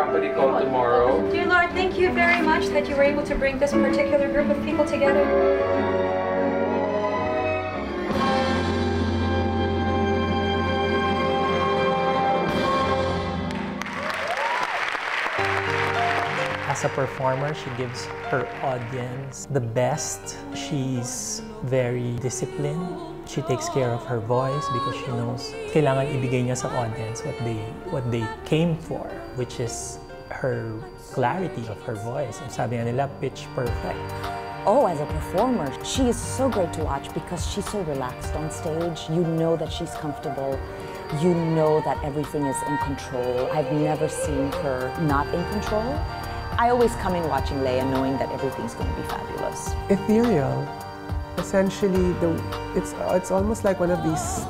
company called Tomorrow. Dear Lord, thank you very much that you were able to bring this particular group of people together. As a performer, she gives her audience the best. She's very disciplined. She takes care of her voice because she knows kailangan ibigay niya sa audience what they came for, which is her clarity of her voice. Sabi nga nila, pitch perfect. Oh, as a performer, she is so great to watch because she's so relaxed on stage. You know that she's comfortable. You know that everything is in control. I've never seen her not in control. I always come in watching Lea knowing that everything's going to be fabulous. Ethereal. Essentially, it's almost like one of these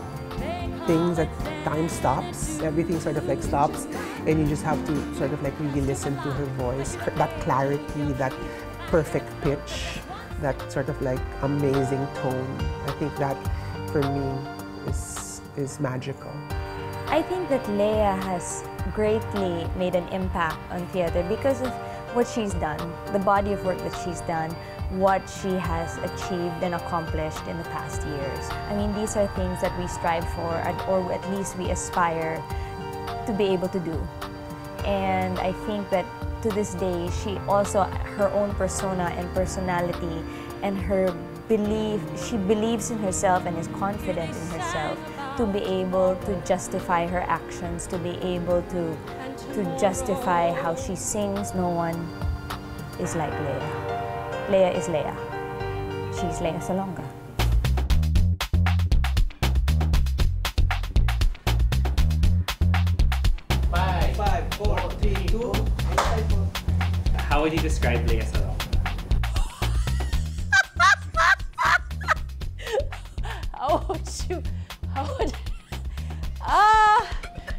things that time stops. Everything sort of like stops, and you just have to sort of like really listen to her voice. That clarity, that perfect pitch, that sort of like amazing tone. I think that, for me, is magical. I think that Lea has greatly made an impact on theater because of what she's done, the body of work that she's done, what she has achieved and accomplished in the past years. I mean, these are things that we strive for, or at least we aspire to be able to do. And I think that to this day, she also, her own persona and personality and her belief, she believes in herself and is confident in herself to be able to justify her actions, to be able to justify how she sings. No one is like Lea. Lea is Lea. She's Lea Salonga. Five, four, three, two. How would you describe Lea Salonga?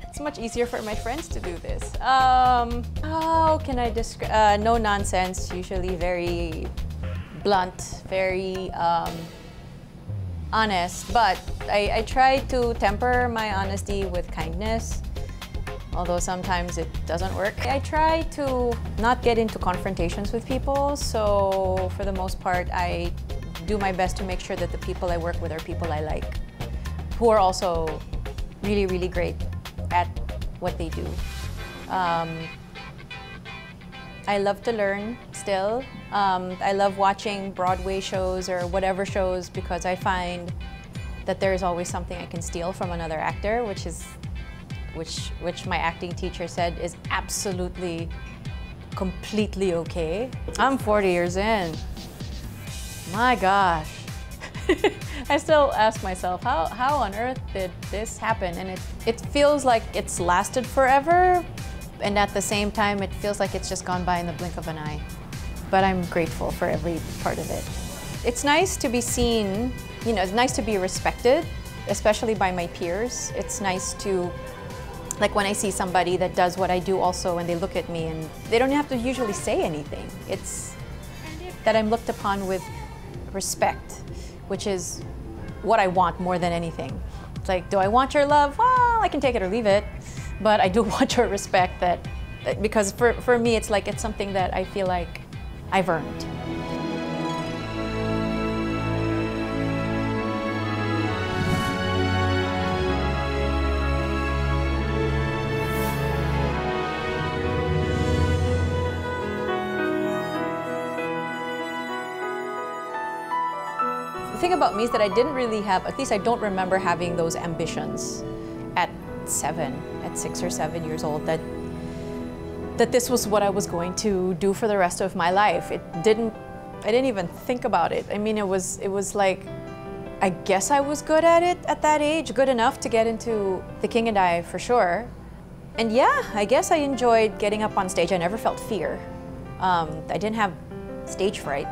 It's much easier for my friends to do this. How can I describe? No nonsense, usually very blunt, very honest. But I try to temper my honesty with kindness, although sometimes it doesn't work. I try to not get into confrontations with people, so for the most part, I do my best to make sure that the people I work with are people I like, who are also really, really great at what they do. I love to learn still. I love watching Broadway shows or whatever shows because I find that there is always something I can steal from another actor, which my acting teacher said is absolutely, completely okay. I'm 40 years in. My gosh. I still ask myself, how on earth did this happen? And it feels like it's lasted forever, and at the same time, it feels like it's just gone by in the blink of an eye. But I'm grateful for every part of it. It's nice to be seen, you know, it's nice to be respected, especially by my peers. It's nice to, like when I see somebody that does what I do also, and they look at me and they don't have to usually say anything. It's that I'm looked upon with respect, which is what I want more than anything. It's like, do I want your love? Well, I can take it or leave it, but I do want your respect, because for me, it's like, it's something that I feel like I've earned. The thing about me is that I didn't really have, at least I don't remember having those ambitions at 6 or 7 years old, that this was what I was going to do for the rest of my life. I didn't even think about it. I mean, it was like, I guess I was good at it at that age, good enough to get into The King and I for sure. And yeah, I guess I enjoyed getting up on stage. I never felt fear. I didn't have stage fright.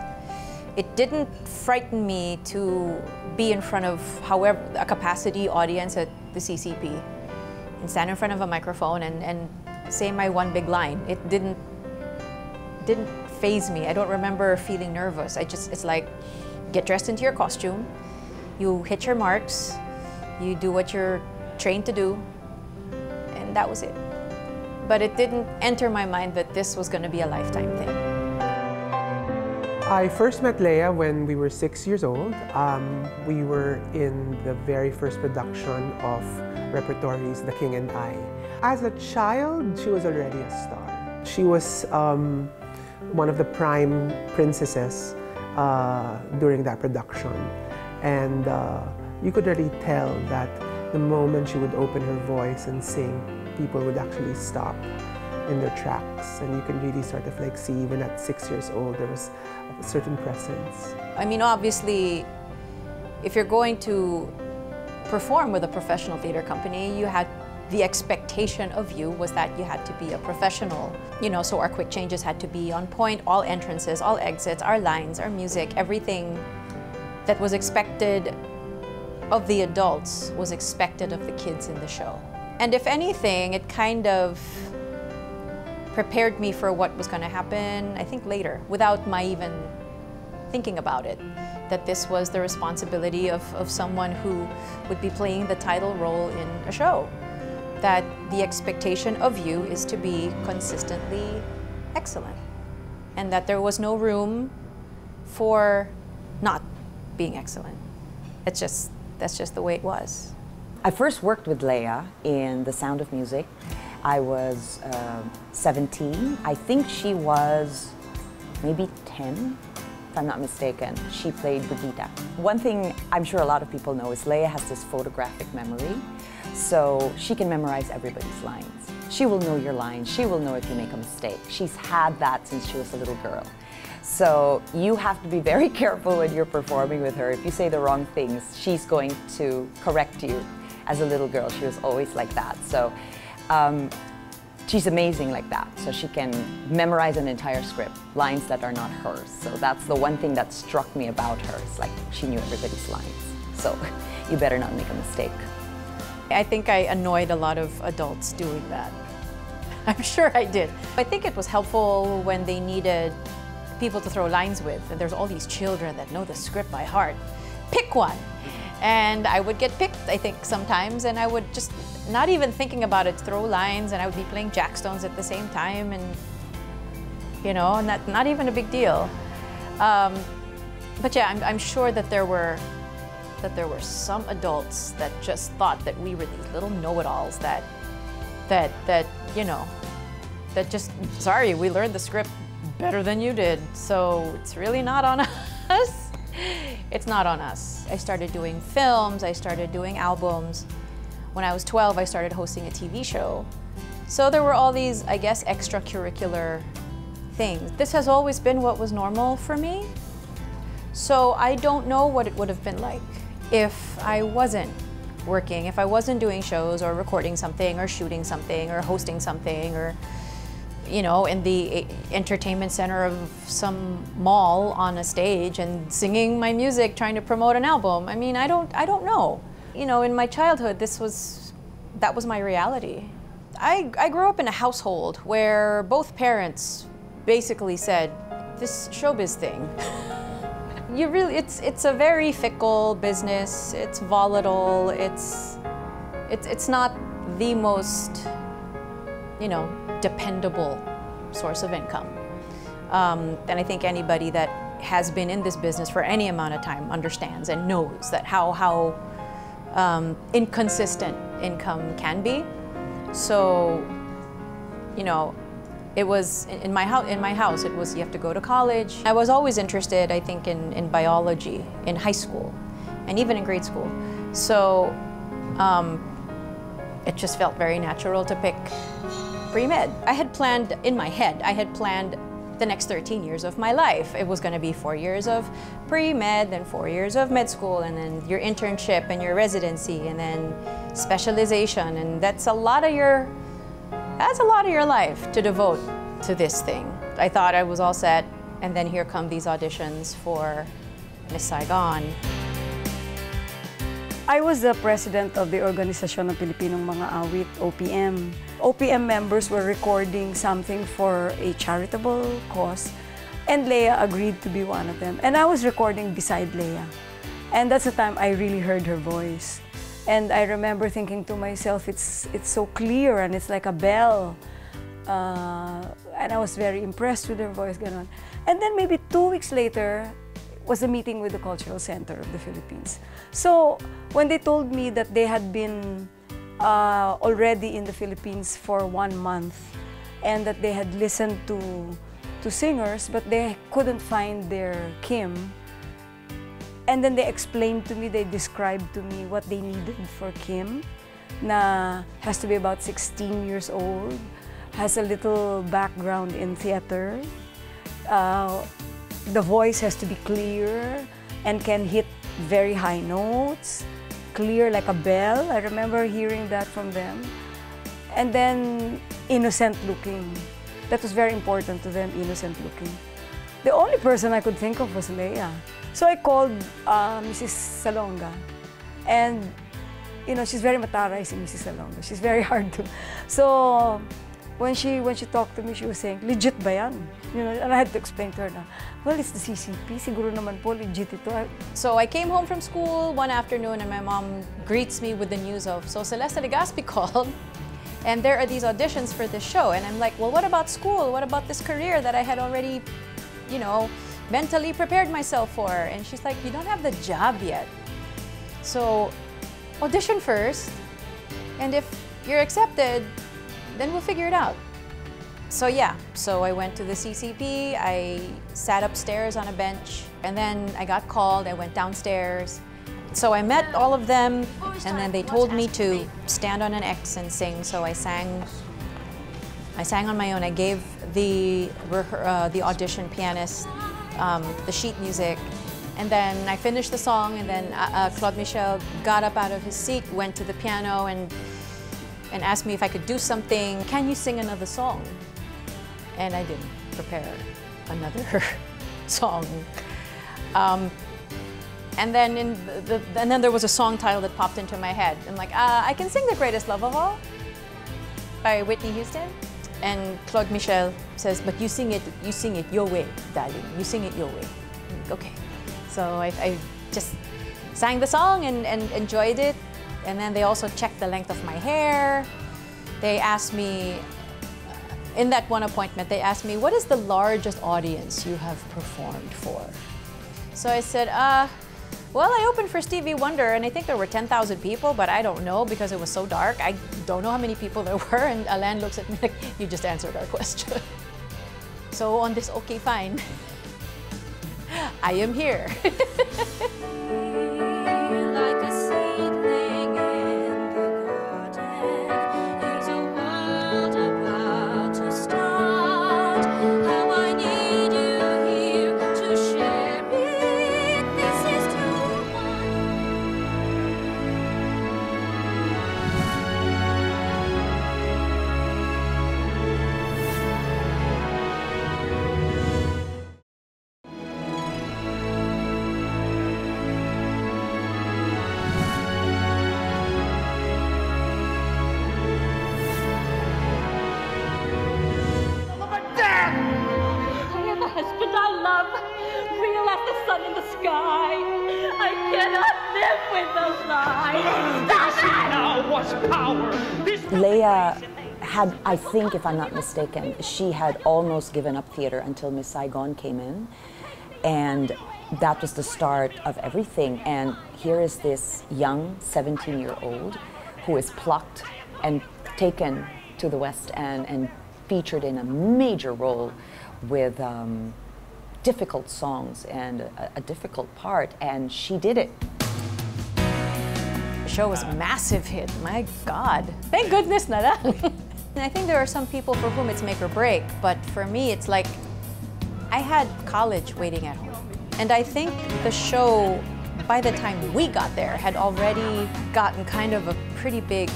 It didn't frighten me to be in front of a capacity audience at the CCP and stand in front of a microphone and say my one big line. It didn't faze me. I don't remember feeling nervous. It's like, get dressed into your costume, you hit your marks, you do what you're trained to do, and that was it. but it didn't enter my mind that this was going to be a lifetime thing. I first met Lea when we were 6 years old. We were in the very first production of Repertory's The King and I. As a child, she was already a star. She was one of the prime princesses during that production. And you could really tell that the moment she would open her voice and sing, people would actually stop in their tracks. And you can really sort of like see, even at 6 years old, there was a certain presence. I mean, obviously, if you're going to perform with a professional theater company, you had the expectation of you was that you had to be a professional. You know, so our quick changes had to be on point, all entrances, all exits, our lines, our music, everything that was expected of the adults was expected of the kids in the show. And if anything, it kind of prepared me for what was going to happen, I think later, without my even thinking about it, that this was the responsibility of someone who would be playing the title role in a show. That the expectation of you is to be consistently excellent, and that there was no room for not being excellent. That's just the way it was. I first worked with Lea in The Sound of Music. I was 17. I think she was maybe 10, if I'm not mistaken. She played Brigitte. One thing I'm sure a lot of people know is Lea has this photographic memory, so she can memorize everybody's lines. She will know your lines. She will know if you make a mistake. She's had that since she was a little girl. So you have to be very careful when you're performing with her. If you say the wrong things, she's going to correct you. As a little girl, she was always like that. So she's amazing like that. So she can memorize an entire script, lines that are not hers. So that's the one thing that struck me about her. It's like she knew everybody's lines. So you better not make a mistake. I think I annoyed a lot of adults doing that. I'm sure I did. I think it was helpful when they needed people to throw lines with, and there's all these children that know the script by heart. Pick one. And I would get picked, I think, sometimes, and I would just, not even thinking about it, throw lines, and I would be playing jackstones at the same time, and, you know, and that's not even a big deal. But yeah, I'm sure that there were some adults that just thought that we were these little know-it-alls that you know, that just, sorry, we learned the script better than you did, so it's really not on us. It's not on us. I started doing films, I started doing albums. When I was 12, I started hosting a TV show. So there were all these, I guess, extracurricular things. This has always been what was normal for me. So I don't know what it would have been like if I wasn't working, if I wasn't doing shows or recording something or shooting something or hosting something or, you know, in the entertainment center of some mall on a stage and singing my music, trying to promote an album. I mean, I don't know. You know, in my childhood, that was my reality. I grew up in a household where both parents basically said, this showbiz thing, it's a very fickle business. It's volatile. It's not the most, you know, dependable source of income. And I think anybody that has been in this business for any amount of time understands and knows that how inconsistent income can be. So, you know, it was in my house. It was, you have to go to college. I was always interested, I think, in biology in high school, and even in grade school. So it just felt very natural to pick pre-med. I had planned in my head. I had planned the next 13 years of my life. It was going to be 4 years of pre-med, then 4 years of med school, and then your internship and your residency, and then specialization, and that's a lot of your life to devote to this thing. I thought I was all set, and then here come these auditions for Miss Saigon. I was the president of the Organisasyon ng Pilipinong Mga Awit, OPM. OPM members were recording something for a charitable cause, and Lea agreed to be one of them. And I was recording beside Lea. And that's the time I really heard her voice. And I remember thinking to myself, it's so clear and it's like a bell. And I was very impressed with her voice, ganon. And then maybe 2 weeks later was a meeting with the Cultural Center of the Philippines. So when they told me that they had been already in the Philippines for 1 month and that they had listened to singers, but they couldn't find their Kim, and then they explained to me, they described to me what they needed for Kim, na has to be about 16 years old, has a little background in theater, the voice has to be clear and can hit very high notes, clear like a bell. I remember hearing that from them. And then innocent looking. That was very important to them, innocent looking. The only person I could think of was Lea. So I called Mrs. Salonga. And, you know, she's very mataray, si Mrs. Salonga. She's very hard to... So when she talked to me, she was saying, legit ba yan? You know, and I had to explain to her na, well, it's the CCP. Siguro naman po, legit ito. So I came home from school one afternoon and my mom greets me with the news of, so Celeste Legaspi called. And there are these auditions for this show. And I'm like, well, what about school? What about this career that I had already, you know, mentally prepared myself for? And she's like, you don't have the job yet. So audition first. And if you're accepted, then we'll figure it out. So yeah, so I went to the CCP, I sat upstairs on a bench, and then I got called, I went downstairs. So I met all of them, and then they told me to stand on an X and sing, so I sang on my own. I gave the audition pianist the sheet music, and then I finished the song, and then Claude Michel got up out of his seat, went to the piano, and asked me if I could do something. Can you sing another song? And I didn't prepare another song. And then there was a song title that popped into my head. I'm like, I can sing The Greatest Love of All by Whitney Houston. And Claude Michel says, but you sing it your way, darling. You sing it your way. I'm like, okay. So I just sang the song and enjoyed it. And then they also checked the length of my hair. They asked me, in that one appointment, they asked me, what is the largest audience you have performed for? So I said, well, I opened for Stevie Wonder, and I think there were 10,000 people, but I don't know because it was so dark. I don't know how many people there were, and Alain looks at me like, you just answered our question. So on this, okay, fine, I am here. Lea had, I think, if I'm not mistaken, she had almost given up theater until Miss Saigon came in. And that was the start of everything. And here is this young 17-year-old who is plucked and taken to the West End and featured in a major role with difficult songs and a difficult part. And she did it. The show was a massive hit, my God. Thank goodness na lang. I think there are some people for whom it's make or break, but for me it's like, I had college waiting at home. And I think the show, by the time we got there, had already gotten kind of a pretty big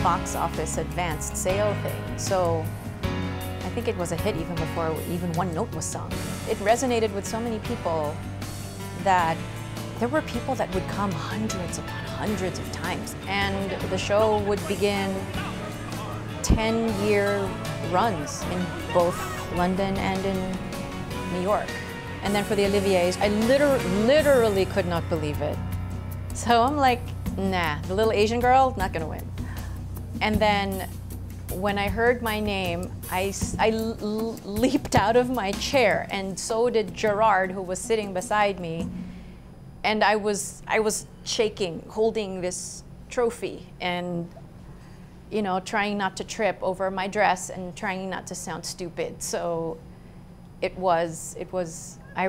box office advanced sale thing. So I think it was a hit even before even one note was sung. It resonated with so many people that there were people that would come hundreds upon hundreds of times. And the show would begin 10-year runs in both London and in New York. And then for the Olivier's, I literally could not believe it. So I'm like, nah, the little Asian girl, not gonna win. And then when I heard my name, I leaped out of my chair, and so did Gerard, who was sitting beside me. And I was shaking, holding this trophy, and you know, trying not to trip over my dress and trying not to sound stupid. So it was. I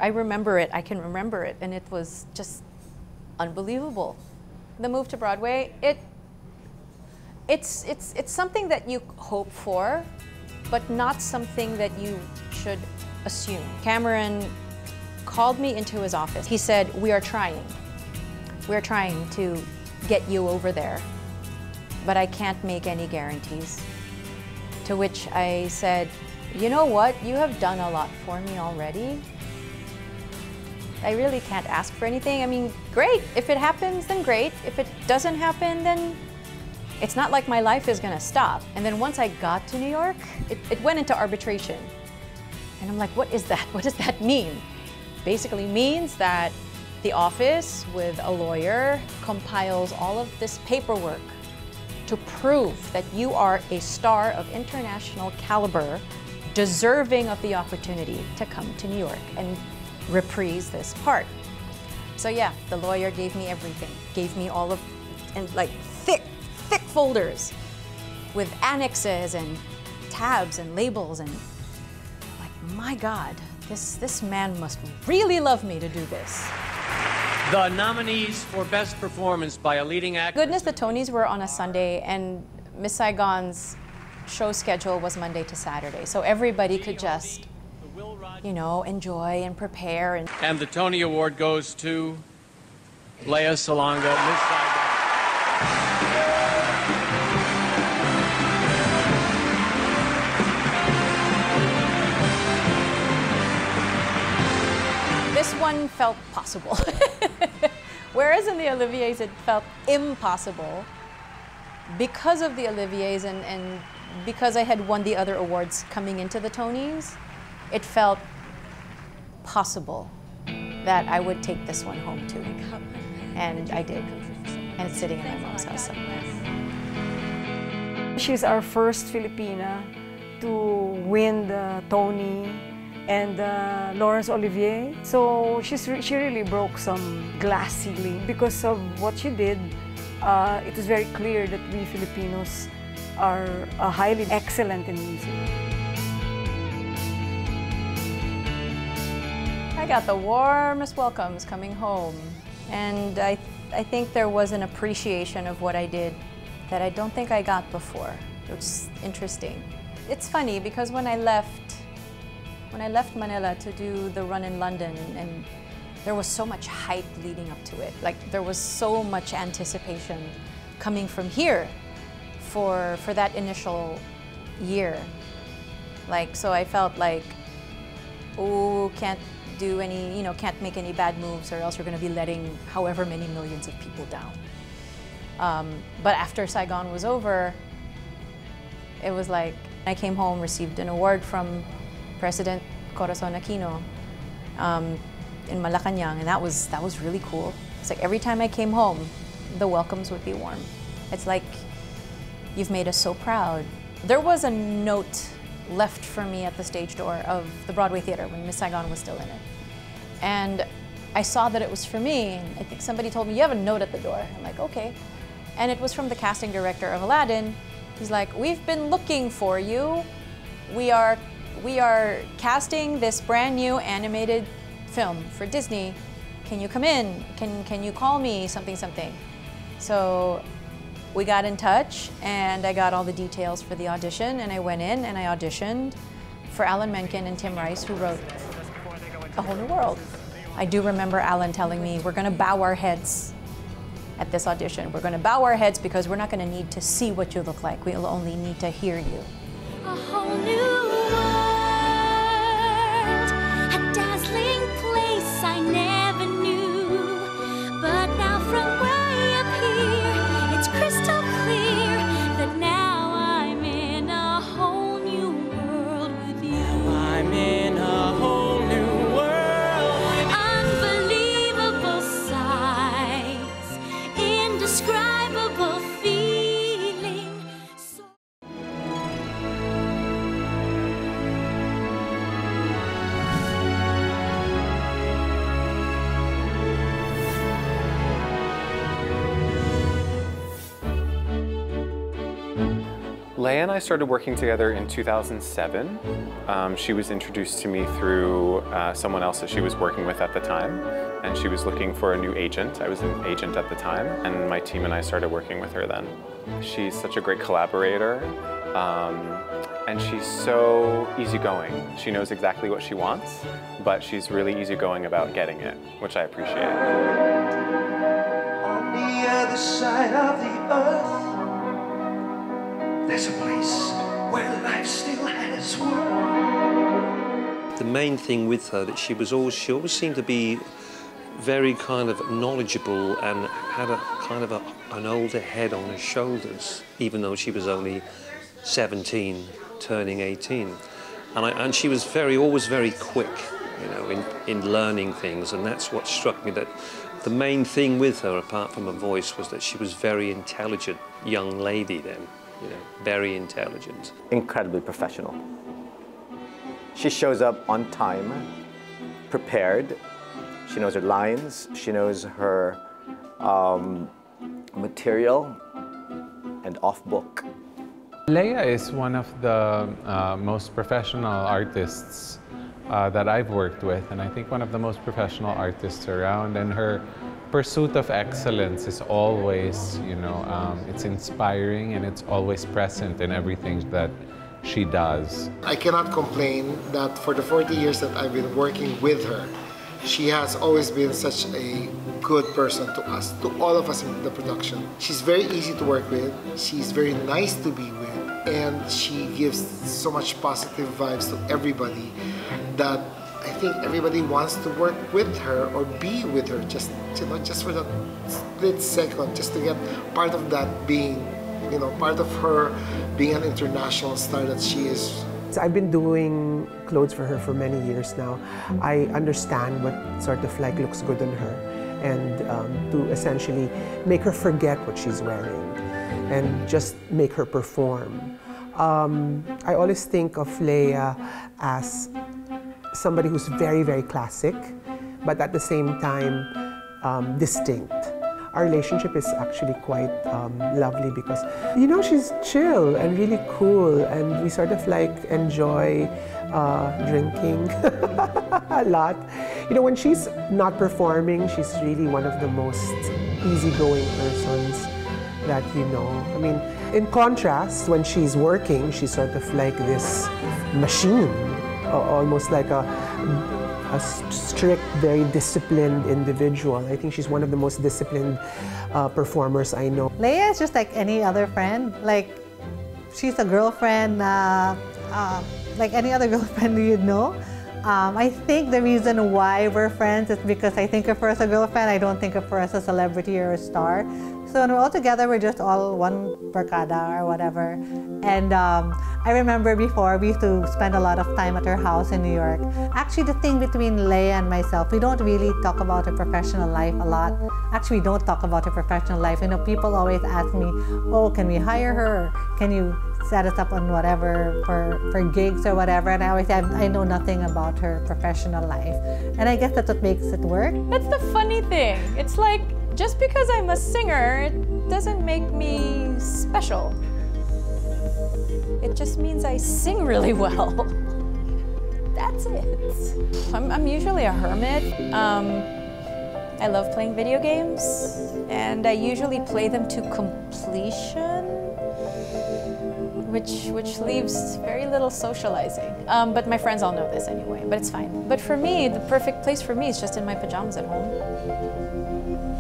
remember it. I can remember it, and it was just unbelievable. The move to Broadway, it's something that you hope for, but not something that you should assume. Cameron called me into his office. He said, "We are trying. We're trying to get you over there, but I can't make any guarantees." To which I said, "You know what? You have done a lot for me already. I really can't ask for anything. I mean, great. If it happens, then great. If it doesn't happen, then it's not like my life is gonna stop." And then once I got to New York, it went into arbitration. And I'm like, what is that? What does that mean? Basically means that the office with a lawyer compiles all of this paperwork to prove that you are a star of international caliber, deserving of the opportunity to come to New York and reprise this part. So yeah, the lawyer gave me everything. Gave me all of, and like thick folders with annexes and tabs and labels, and like, my God, this man must really love me to do this. The nominees for Best Performance by a Leading Actress. Goodness, the Tonys were on a Sunday, and Miss Saigon's show schedule was Monday to Saturday. So everybody could just, you know, enjoy and prepare. And the Tony Award goes to Lea Salonga, Miss Saigon. This one felt possible. Whereas in the Olivier's it felt impossible. Because of the Olivier's and because I had won the other awards coming into the Tonys, it felt possible that I would take this one home too. And I did. And it's sitting in my mom's house somewhere. She's our first Filipina to win the Tony and Laurence Olivier. So she really broke some glass ceiling. Because of what she did, it was very clear that we Filipinos are highly excellent in music. I got the warmest welcomes coming home. And I think there was an appreciation of what I did that I don't think I got before, which is interesting. It's funny because when I left Manila to do the run in London, and there was so much hype leading up to it. Like, there was so much anticipation coming from here for that initial year. Like, so I felt like, oh, can't do any, you know, can't make any bad moves or else you're going to be letting however many millions of people down. But after Saigon was over, it was like, I came home, received an award from President Corazon Aquino in Malacanang, and that was really cool. It's like every time I came home, the welcomes would be warm. It's like, you've made us so proud. There was a note left for me at the stage door of the Broadway Theater when Miss Saigon was still in it. And I saw that it was for me, and I think somebody told me, you have a note at the door. I'm like, okay. And it was from the casting director of Aladdin. He's like, we've been looking for you. We are casting this brand new animated film for Disney. Can you come in? Can you call me? Something. So we got in touch, and I got all the details for the audition, and I went in and I auditioned for Alan Menken and Tim Rice, who wrote A Whole New World. I do remember Alan telling me, we're going to bow our heads at this audition. We're going to bow our heads because we're not going to need to see what you look like. We'll only need to hear you. A whole new world, a dazzling place I never knew. But now from way up here, it's crystal clear that now I'm in a whole new world with you. I'm in a whole new world. Unbelievable sights, indescribable feeling. Lea and I started working together in 2007. She was introduced to me through someone else that she was working with at the time, and she was looking for a new agent. I was an agent at the time, and my team and I started working with her then. She's such a great collaborator, and she's so easygoing. She knows exactly what she wants, but she's really easygoing about getting it, which I appreciate. On the other side of the earth, there's a place where life still has worth. The main thing with her that she always seemed to be very kind of knowledgeable and had a kind of an older head on her shoulders, even though she was only 17, turning 18. And she was always very quick, you know, in learning things, and that's what struck me, that the main thing with her, apart from her voice, was that she was very intelligent young lady then. You know, very intelligent. Incredibly professional. She shows up on time, prepared. She knows her lines. She knows her material and off-book. Lea is one of the most professional artists that I've worked with, and I think one of the most professional artists around, and her pursuit of excellence is always, you know, it's inspiring and it's always present in everything that she does. I cannot complain that for the 40 years that I've been working with her, she has always been such a good person to us, to all of us in the production. She's very easy to work with, she's very nice to be with, and she gives so much positive vibes to everybody that I think everybody wants to work with her or be with her, just, you know, just for that split second, just to get part of that being, you know, part of her being an international star that she is. I've been doing clothes for her for many years now. I understand what sort of like looks good on her, and to essentially make her forget what she's wearing and just make her perform. I always think of Lea as somebody who's very, very classic, but at the same time distinct. Our relationship is actually quite lovely because, you know, she's chill and really cool, and we sort of like enjoy drinking a lot. You know, when she's not performing, she's really one of the most easygoing persons that you know. I mean, in contrast, when she's working, she's sort of like this machine, almost like a strict, very disciplined individual. I think she's one of the most disciplined performers I know. Lea is just like any other friend. Like, she's a girlfriend, like any other girlfriend you'd know. I think the reason why we're friends is because I think of her as a girlfriend. I don't think of her as a celebrity or a star. So when we're all together, we're just all one barkada or whatever. And I remember before, we used to spend a lot of time at her house in New York. Actually, the thing between Lea and myself, we don't really talk about her professional life a lot. Actually, we don't talk about her professional life. You know, people always ask me, oh, can we hire her? Or can you set us up on whatever for gigs or whatever? And I always say, I know nothing about her professional life. And I guess that's what makes it work. That's the funny thing. It's like, just because I'm a singer, it doesn't make me special. It just means I sing really well. That's it. I'm usually a hermit. I love playing video games, and I usually play them to completion, which leaves very little socializing. But my friends all know this anyway, but it's fine. But for me, the perfect place for me is just in my pajamas at home.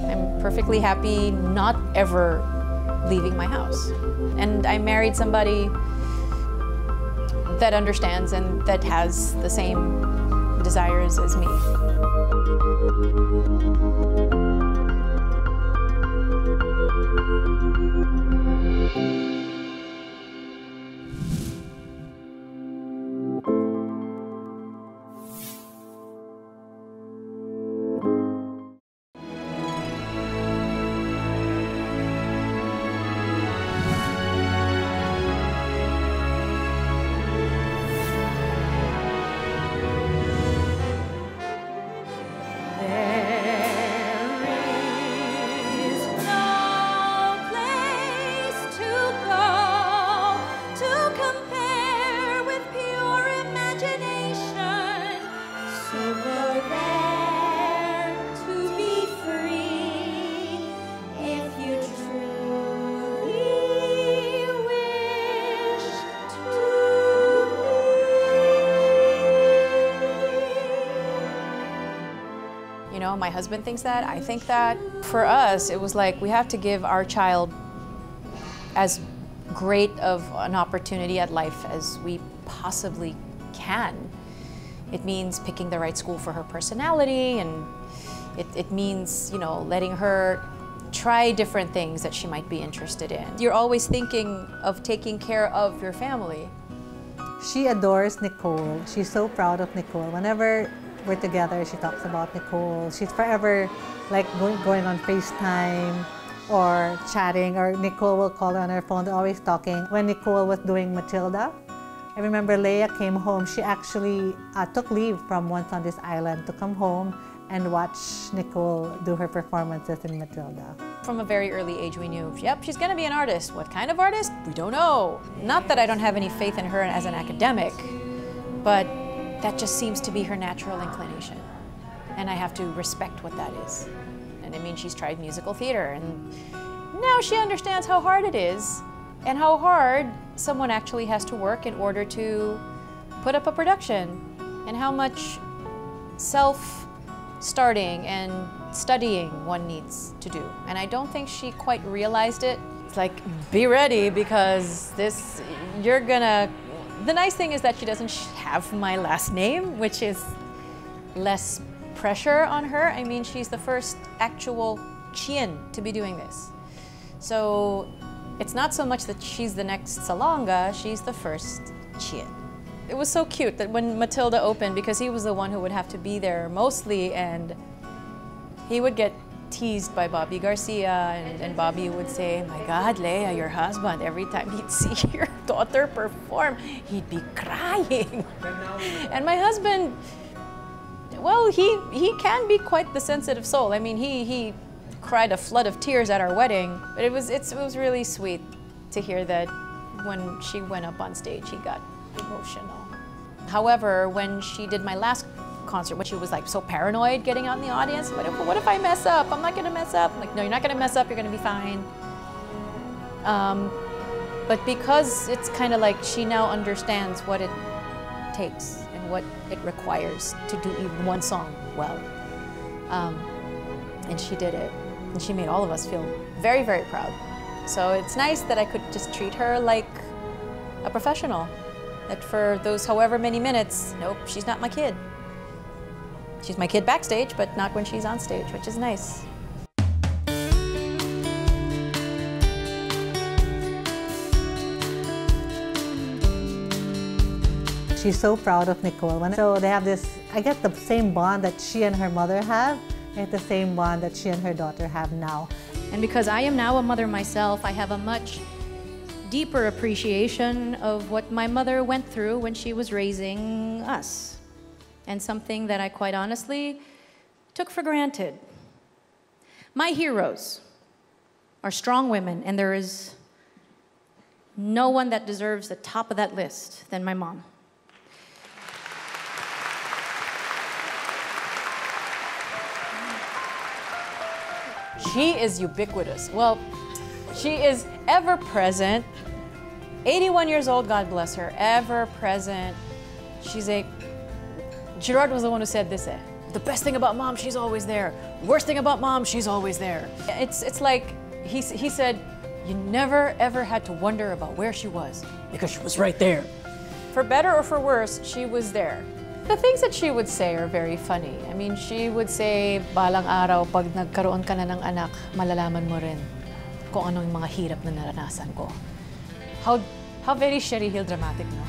I'm perfectly happy not ever leaving my house. And I married somebody that understands and that has the same desires as me. There is no place to go. were there to be free. If you truly wish to You know, my husband thinks that, I think that. For us, it was like we have to give our child as great of an opportunity at life as we possibly can. It means picking the right school for her personality, and it means, you know, letting her try different things that she might be interested in. You're always thinking of taking care of your family. She adores Nicole. She's so proud of Nicole. Whenever we're together, she talks about Nicole. She's forever like going on FaceTime or chatting, or Nicole will call her on her phone. They're always talking. When Nicole was doing Matilda, I remember Lea came home. She actually took leave from Once on This Island to come home and watch Nicole do her performances in Matilda. From a very early age, we knew, yep, she's gonna be an artist. What kind of artist? We don't know. Not that I don't have any faith in her as an academic, but that just seems to be her natural inclination. And I have to respect what that is. And I mean, she's tried musical theater, and now she understands how hard it is and how hard someone actually has to work in order to put up a production, and how much self-starting and studying one needs to do. And I don't think she quite realized it. It's like, be ready, because this, you're gonna... The nice thing is that she doesn't have my last name, which is less pressure on her. I mean, she's the first actual Chien to be doing this. So it's not so much that she's the next Salonga, she's the first Chien. It was so cute that when Matilda opened, because he was the one who would have to be there mostly, and he would get teased by Bobby Garcia, and Bobby would say, my God, Lea, your husband, every time he'd see your daughter perform, he'd be crying. And my husband, well, he can be quite the sensitive soul. I mean, he cried a flood of tears at our wedding, but it was really sweet to hear that when she went up on stage, he got emotional. However, when she did my last concert, when she was like so paranoid getting out in the audience, what if I mess up? I'm not gonna mess up. I'm like, no, you're not gonna mess up, you're gonna be fine. But because it's kind of like she now understands what it takes and what it requires to do even one song well. And she did it. And she made all of us feel very, very proud. So it's nice that I could just treat her like a professional. That for those however many minutes, nope, she's not my kid. She's my kid backstage, but not when she's on stage, which is nice. She's so proud of Nicole. So they have this, I guess, the same bond that she and her mother have, and the same bond that she and her daughter have now. And because I am now a mother myself, I have a much deeper appreciation of what my mother went through when she was raising us. And something that I quite honestly took for granted. My heroes are strong women, and there is no one that deserves the top of that list than my mom. She is ubiquitous. Well, she is ever present. 81 years old, God bless her, ever present. She's a... Gerard was the one who said this, the best thing about mom, she's always there. Worst thing about mom, she's always there. It's like, he said, you never ever had to wonder about where she was, because she was right there. For better or for worse, she was there. The things that she would say are very funny. I mean, she would say, balang araw, pag nagkaroon ka na ng anak, malalaman mo rin kung ano yung mga hirap na naranasan ko. How very Sherry Hill dramatic, no?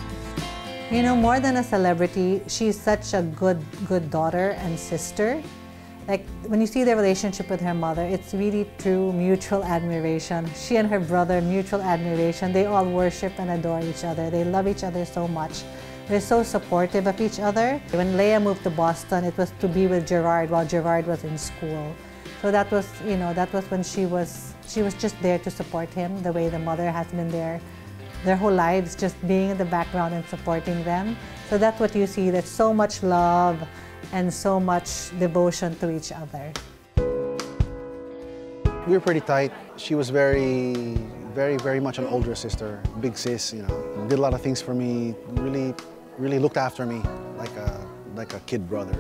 You know, more than a celebrity, she's such a good daughter and sister. Like, when you see the relationship with her mother, it's really true mutual admiration. She and her brother, mutual admiration. They all worship and adore each other. They love each other so much. They're so supportive of each other. When Lea moved to Boston, it was to be with Gerard while Gerard was in school. So that was, you know, that was when she was just there to support him, the way the mother has been there their whole lives, just being in the background and supporting them. So that's what you see. There's so much love and so much devotion to each other. We were pretty tight. She was very much an older sister, big sis, you know. Did a lot of things for me, really looked after me like a kid brother.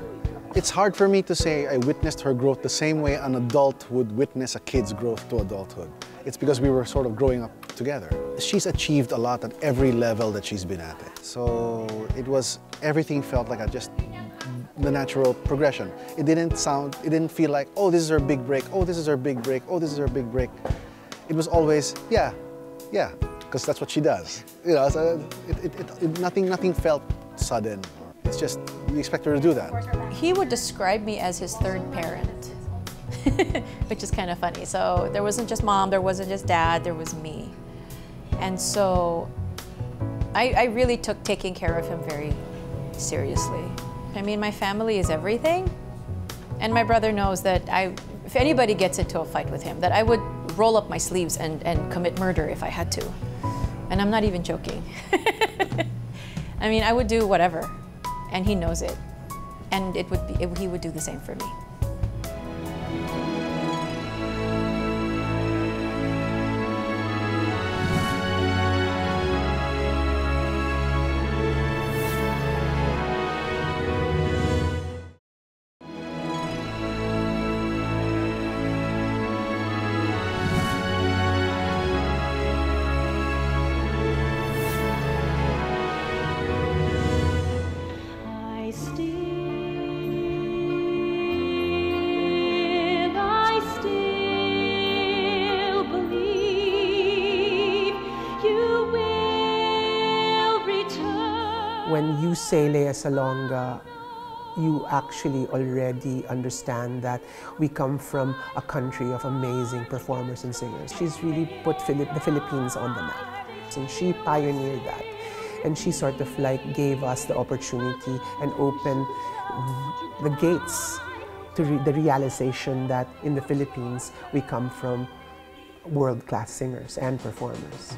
It's hard for me to say I witnessed her growth the same way an adult would witness a kid's growth to adulthood. It's because we were sort of growing up together. She's achieved a lot at every level that she's been at it. So everything felt like just the natural progression. It didn't feel like, oh, this is her big break, oh, this is her big break, oh, this is her big break. It was always, yeah, because that's what she does. You know, so nothing felt sudden. It's just, you expect her to do that. He would describe me as his third parent, which is kind of funny. So there wasn't just mom, there wasn't just dad, there was me. And so I really took taking care of him very seriously. I mean, my family is everything. And my brother knows that if anybody gets into a fight with him, that I would roll up my sleeves and commit murder if I had to. And I'm not even joking. I mean, I would do whatever. And he knows it. And he would do the same for me. When you say Lea Salonga, you actually already understand that we come from a country of amazing performers and singers. She's really put the Philippines on the map. And she pioneered that. And she sort of like gave us the opportunity and opened the gates to the realization that in the Philippines, we come from world-class singers and performers.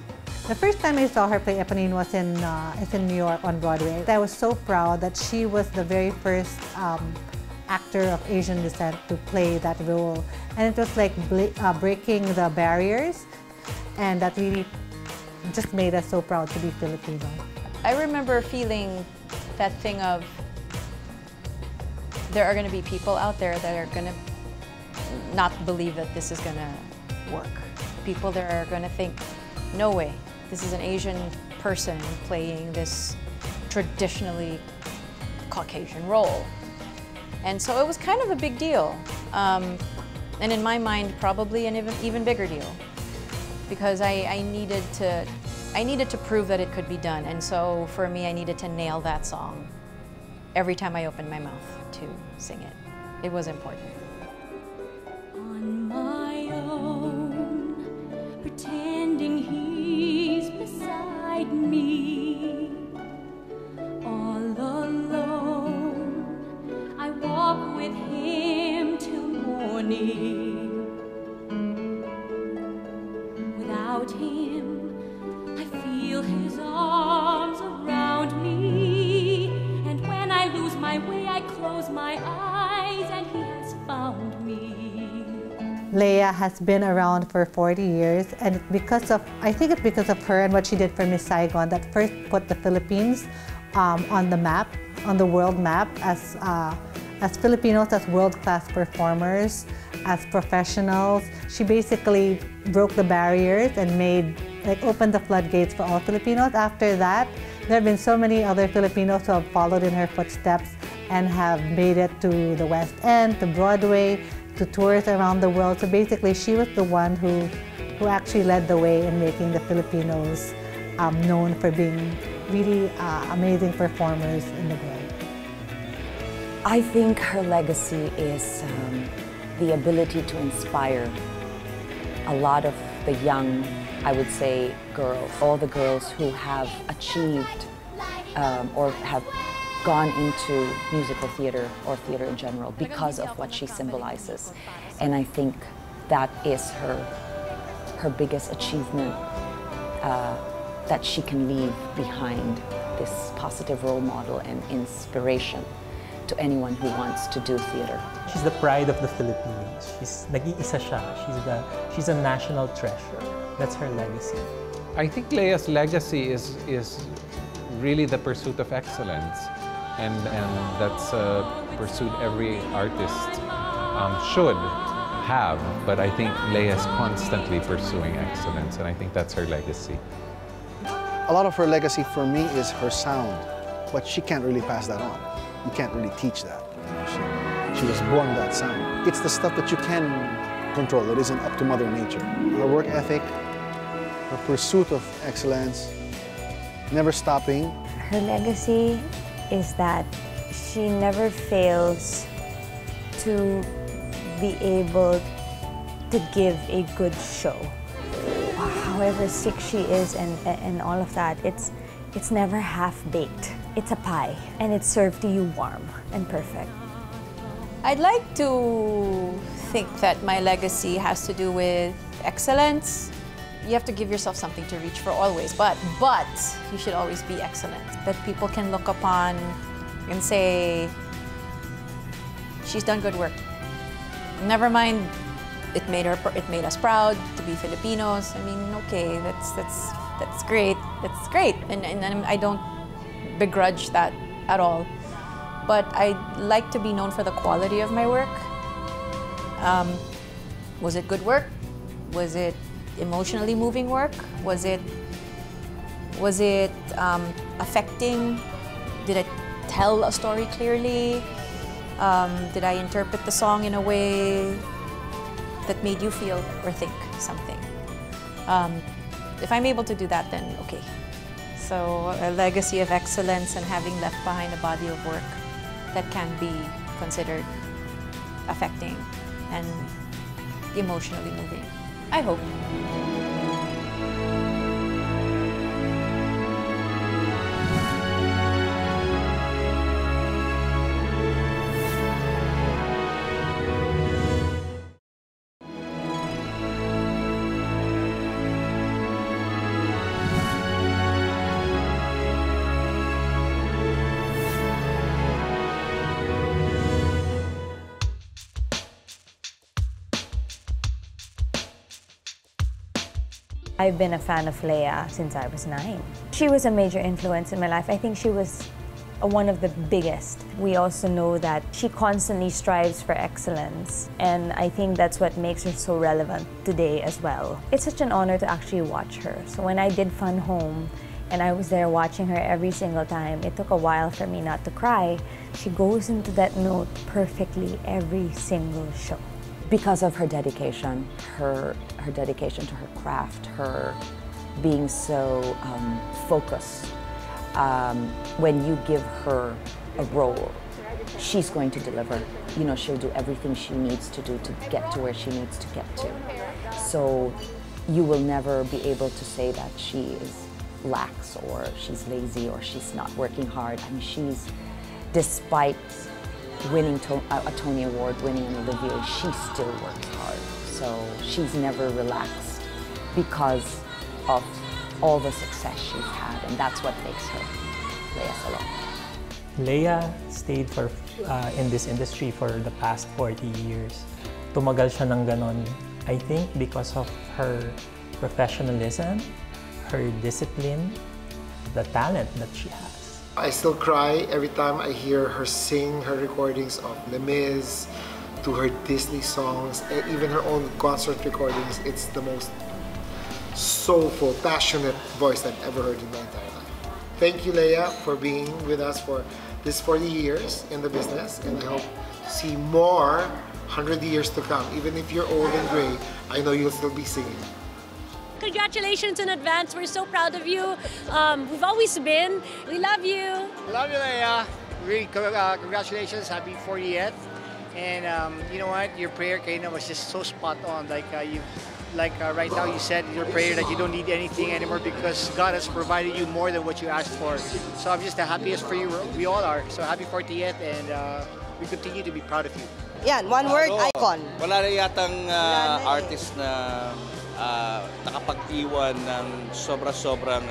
The first time I saw her play Eponine was in New York on Broadway. I was so proud that she was the very first actor of Asian descent to play that role. And it was like breaking the barriers, and that really just made us so proud to be Filipino. I remember feeling that thing of there are going to be people out there that are going to not believe that this is going to work. People that are going to think, no way. This is an Asian person playing this traditionally Caucasian role. And so it was kind of a big deal. And in my mind, probably an even bigger deal. Because I needed to prove that it could be done. And so for me, I needed to nail that song every time I opened my mouth to sing it. It was important. On my own, pretending he's beside me. All alone, I walk with him till morning. Without him, I feel his arms around me. And when I lose my way, I close my eyes and he has found me. Lea has been around for 40 years, and I think it's because of her and what she did for Miss Saigon that first put the Philippines on the map, on the world map, as Filipinos, as world-class performers, as professionals. She basically broke the barriers and opened the floodgates for all Filipinos. After that, there have been so many other Filipinos who have followed in her footsteps and have made it to the West End, to Broadway, to tours around the world. So basically, she was the one who actually led the way in making the Filipinos known for being really amazing performers in the world. I think her legacy is the ability to inspire a lot of the young, I would say, girls, all the girls who have achieved or have gone into musical theater or theater in general because of what she symbolizes. And I think that is her biggest achievement, that she can leave behind this positive role model and inspiration to anyone who wants to do theater. She's the pride of the Philippines. Nag-iisa siya. She's a national treasure. That's her legacy. I think Lea's legacy is really the pursuit of excellence. And that's a pursuit every artist should have. But I think Lea's constantly pursuing excellence, and I think that's her legacy. A lot of her legacy for me is her sound, but she can't really pass that on. You can't really teach that. She was born with that sound. It's the stuff that you can control. It isn't up to Mother Nature. Her work ethic, her pursuit of excellence, never stopping. Her legacy is that she never fails to be able to give a good show. However sick she is and all of that, it's never half-baked. It's a pie, and it's served to you warm and perfect. I'd like to think that my legacy has to do with excellence. You have to give yourself something to reach for always, but you should always be excellent. That people can look upon and say, she's done good work. Never mind, it made us proud to be Filipinos. I mean, okay, that's great. That's great, and I don't begrudge that at all. But I like to be known for the quality of my work. Was it good work? Was it emotionally moving work? Was it affecting? Did I tell a story clearly? Did I interpret the song in a way that made you feel or think something? If I'm able to do that, then okay. So a legacy of excellence and having left behind a body of work that can be considered affecting and emotionally moving. I hope. I've been a fan of Lea since I was 9. She was a major influence in my life. I think she was one of the biggest. We also know that she constantly strives for excellence, and I think that's what makes her so relevant today as well. It's such an honor to actually watch her. So when I did Fun Home, and I was there watching her every single time, it took a while for me not to cry. She goes into that note perfectly every single show. Because of her dedication, her dedication to her craft, her being so focused. When you give her a role, she's going to deliver. You know, she'll do everything she needs to do to get to where she needs to get to. So you will never be able to say that she is lax or she's lazy or she's not working hard. I mean, she's, despite winning a Tony Award, winning an Olivier, she still works hard. So she's never relaxed because of all the success she's had, and that's what makes her Lea Salonga. Lea stayed in this industry for the past 40 years. Tumagal siya ng ganon, I think, because of her professionalism, her discipline, the talent that she has. I still cry every time I hear her sing her recordings of Les Mis, to her Disney songs, and even her own concert recordings. It's the most soulful, passionate voice I've ever heard in my entire life. Thank you, Lea, for being with us for this 40 years in the business, and I hope to see more 100 years to come. Even if you're old and gray, I know you'll still be singing. Congratulations in advance. We're so proud of you. We've always been. We love you. Love you, Lea. Really, congratulations. Happy 40th. And you know what? Your prayer, Kaina, was just so spot on. Like right now, you said in your prayer that you don't need anything anymore because God has provided you more than what you asked for. So I'm just the happiest for you. We all are. So happy 40th, and we continue to be proud of you. Yan, one word, icon. Wala na yatang artist na nakapag-iwan ng sobra-sobrang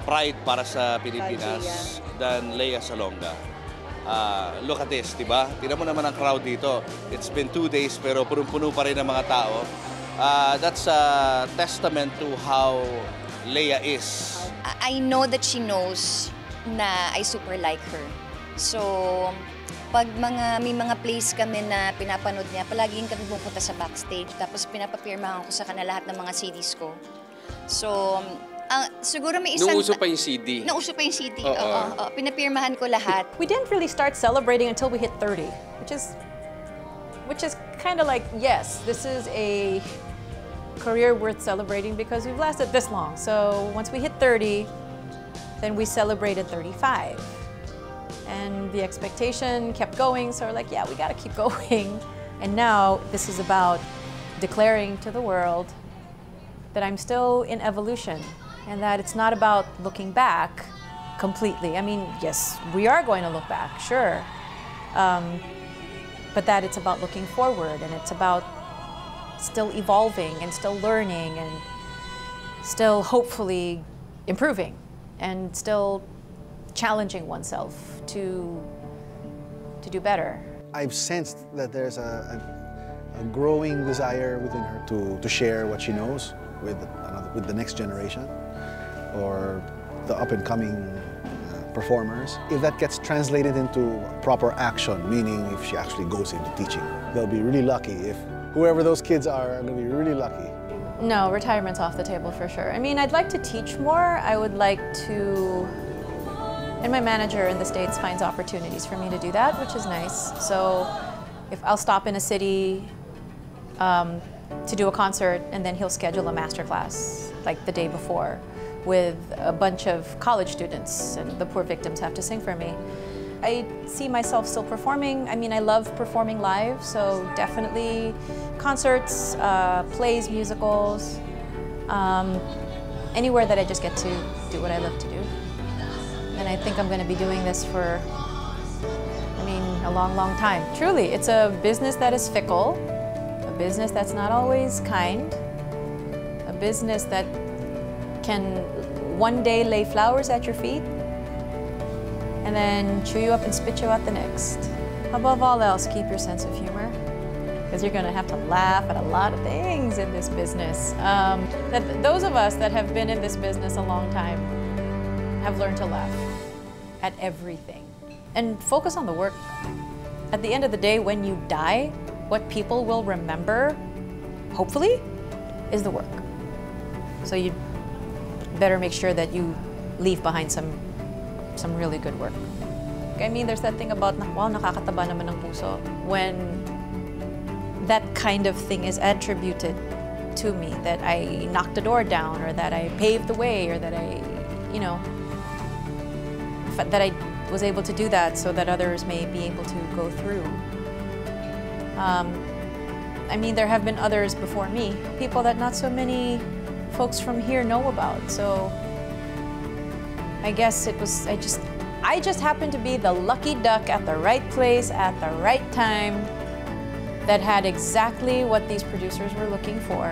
pride para sa Pilipinas than Lea Salonga. Look at this, di ba? Tingnan mo naman ang crowd dito. It's been 2 days pero punong-puno pa rin ang mga tao. That's a testament to how Lea is. I know that she knows na I super like her. So, pag may mga plays kami na pinapanood niya, palaging kami pupunta sa backstage. Tapos pinapapirmahan ko sa kanya lahat ng mga CDs ko. So, siguro may isang... Nauso pa yung CD. Nauso pa yung CD, oo. Pinapirmahan ko lahat. We didn't really start celebrating until we hit 30, which is kind of like, yes, this is a career worth celebrating because we've lasted this long. So once we hit 30, then we celebrated 35. And the expectation kept going, so we're like, yeah, we gotta keep going. And now this is about declaring to the world that I'm still in evolution and that it's not about looking back completely. I mean, yes, we are going to look back, sure. But that it's about looking forward and it's about still evolving and still learning and still hopefully improving and still challenging oneself to do better. I've sensed that there's a growing desire within her to share what she knows with the next generation or the up-and-coming performers. If that gets translated into proper action, meaning if she actually goes into teaching, they'll be really lucky. If whoever those kids are going to be really lucky. No, retirement's off the table for sure. I mean, I'd like to teach more. I would like to, and my manager in the States finds opportunities for me to do that, which is nice. So if I'll stop in a city to do a concert and then he'll schedule a master class like the day before with a bunch of college students and the poor victims have to sing for me. I see myself still performing. I mean, I love performing live, so definitely concerts, plays, musicals, anywhere that I just get to do what I love to do. And I think I'm going to be doing this for, I mean, a long, long time. Truly, it's a business that is fickle, a business that's not always kind, a business that can one day lay flowers at your feet and then chew you up and spit you out the next. Above all else, keep your sense of humor, because you're gonna have to laugh at a lot of things in this business. Those of us that have been in this business a long time have learned to laugh at everything and focus on the work. At the end of the day, when you die, what people will remember, hopefully, is the work. So you better make sure that you leave behind some really good work. I mean, there's that thing about, wow, nakakataba naman ng puso. When that kind of thing is attributed to me, that I knocked the door down, or that I paved the way, or that I, you know, that I was able to do that so that others may be able to go through. I mean, there have been others before me, people that not so many folks from here know about. So I guess it was, I just happened to be the lucky duck at the right place at the right time that had exactly what these producers were looking for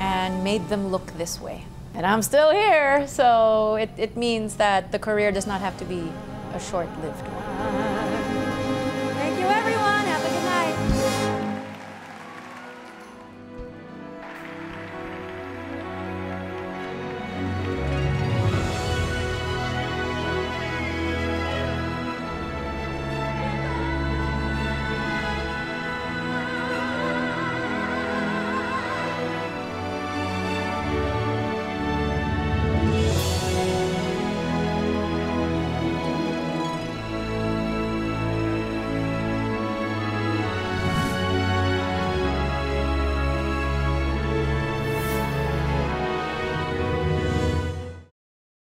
and made them look this way. And I'm still here, so it means that the career does not have to be a short-lived one.